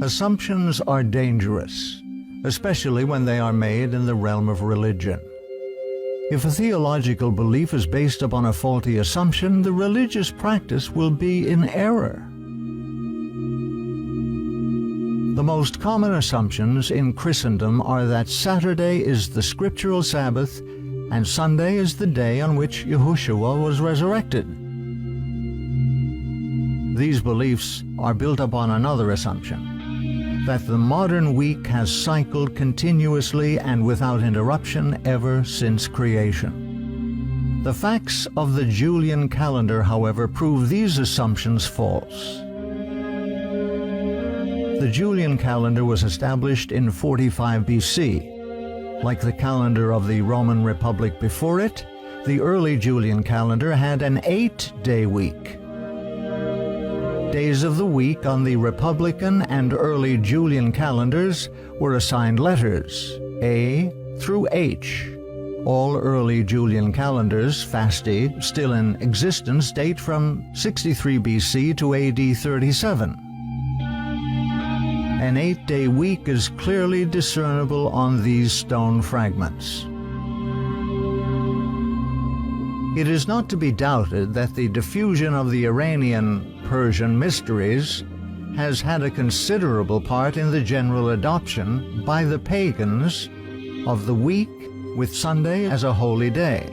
Assumptions are dangerous, especially when they are made in the realm of religion. If a theological belief is based upon a faulty assumption, the religious practice will be in error. The most common assumptions in Christendom are that Saturday is the scriptural Sabbath and Sunday is the day on which Yahushua was resurrected. These beliefs are built upon another assumption, that the modern week has cycled continuously and without interruption ever since creation. The facts of the Julian calendar, however, prove these assumptions false. The Julian calendar was established in 45 BC. Like the calendar of the Roman Republic before it, the early Julian calendar had an 8-day week. Days of the week on the Republican and early Julian calendars were assigned letters, A through H. All early Julian calendars, fasti, still in existence, date from 63 BC to AD 37. An 8-day week is clearly discernible on these stone fragments. It is not to be doubted that the diffusion of the Iranian-Persian mysteries has had a considerable part in the general adoption by the pagans of the week with Sunday as a holy day.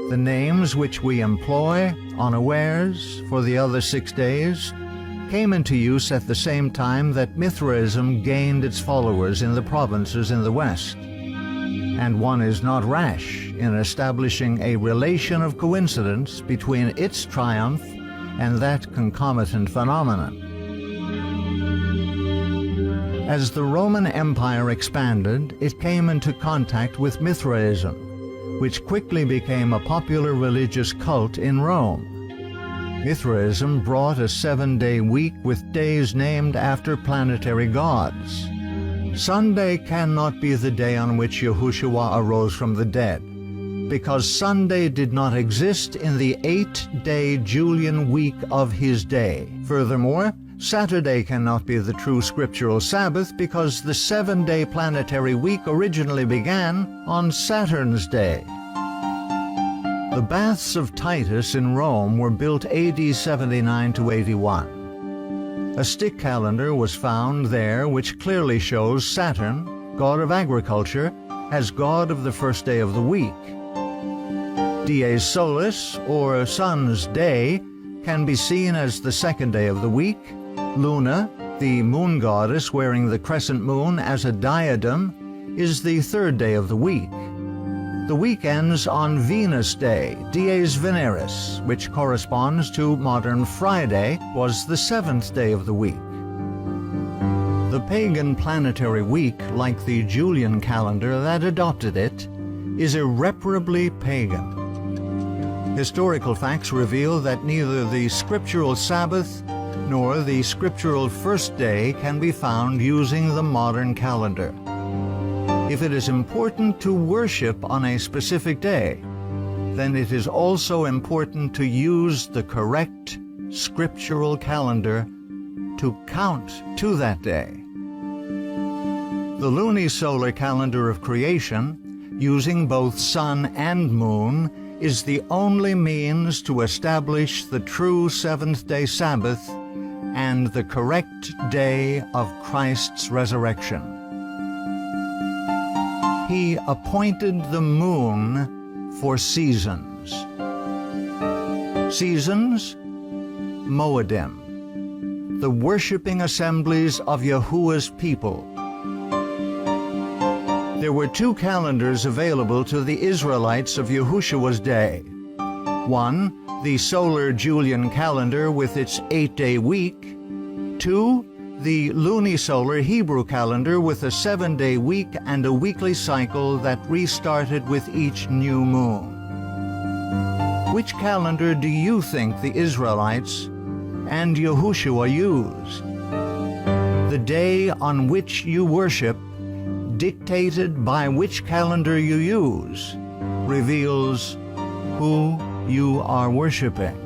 The names which we employ unawares for the other 6 days came into use at the same time that Mithraism gained its followers in the provinces in the West, and one is not rash in establishing a relation of coincidence between its triumph and that concomitant phenomenon. As the Roman Empire expanded, it came into contact with Mithraism, which quickly became a popular religious cult in Rome. Mithraism brought a 7-day week with days named after planetary gods. Sunday cannot be the day on which Yahushua arose from the dead, because Sunday did not exist in the 8-day Julian week of his day. Furthermore, Saturday cannot be the true scriptural Sabbath because the 7-day planetary week originally began on Saturn's day. The baths of Titus in Rome were built AD 79 to 81. A stick calendar was found there which clearly shows Saturn, god of agriculture, as god of the first day of the week. Dies Solis, or sun's day, can be seen as the second day of the week. Luna, the moon goddess wearing the crescent moon as a diadem, is the third day of the week. The week ends on Venus Day, Dies Veneris, which corresponds to modern Friday, was the 7th day of the week. The pagan planetary week, like the Julian calendar that adopted it, is irreparably pagan. Historical facts reveal that neither the scriptural Sabbath nor the scriptural first day can be found using the modern calendar. If it is important to worship on a specific day, then it is also important to use the correct scriptural calendar to count to that day. The lunisolar calendar of creation, using both sun and moon, is the only means to establish the true seventh-day Sabbath and the correct day of Christ's resurrection. He appointed the moon for seasons. Seasons, Moedim, the worshiping assemblies of Yahuwah's people. There were two calendars available to the Israelites of Yahushua's day. One, the solar Julian calendar with its 8-day week. Two, the lunisolar Hebrew calendar with a 7-day week and a weekly cycle that restarted with each new moon. Which calendar do you think the Israelites and Yahushua used? The day on which you worship, dictated by which calendar you use, reveals who you are worshiping.